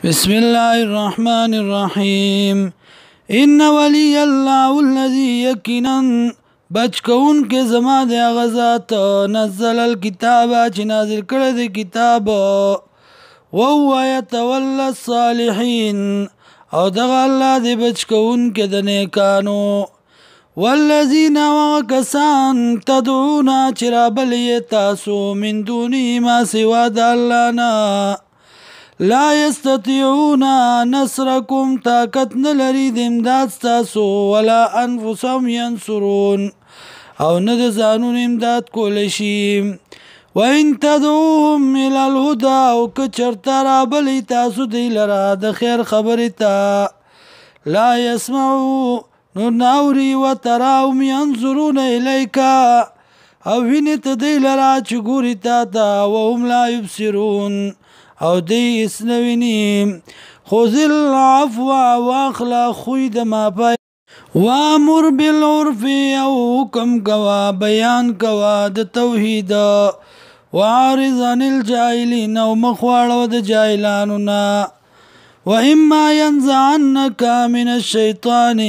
بسم الله الرحمن الرحيم إن ولي الله الذي يقينا بچکون کے زما دے غزات نزل الكتاب چې نازل کړه دے کتاب وهو يتولى الصالحين او دغه الله دے بچکون کے د نیکانو والذین وکسان تدعون چرابلی تاسو من دونی ما سوا د الله نه لا يستطيعون نصركم طاقت نلري د امداد ستاسو ولا انفسهم ينصرون او نه د ځانونو امداد کولی شي وان تدعوهم الى الهدى او که چرته رابلئ تاسو دوی لره د خیر خبرې ته لا يسمعوا نو ناوري وتراهم ينظرون الیک او وینې ته دوی لره چې ګوري تا ته وهم لا يبصرون او دی اسنوینی خوذ العفو واخلا خوید ما پای وامر بالعرف او حکم کوا بیان کوا د توحید وعارض عن الجاهلین او مخواړو د جاهلانو نا واما ينزعنك من الشیطان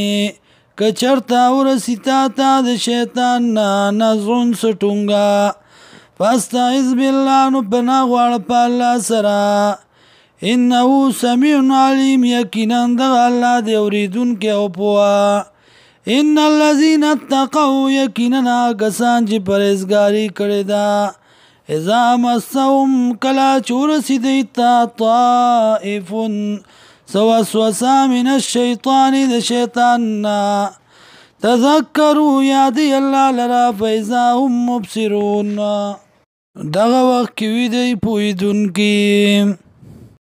کچرتا ورسیتا تا د شیطان نزغن سټونګا فاستعذ بالله نو پناه غواړه په الله سره انه سمیع علیم یقینا دغه الله دی اوریدونکی او پوه ان الذين اتقوا یقینا کسان چې پرهیزګاري کړې ده اذا مسهم کلا چورسیدی تا طائف وسوسه من الشیطان د شیطان تذکروا یادی الله لرا فاذا هم مبصرون دغه وخت کې وی دی پویدونکي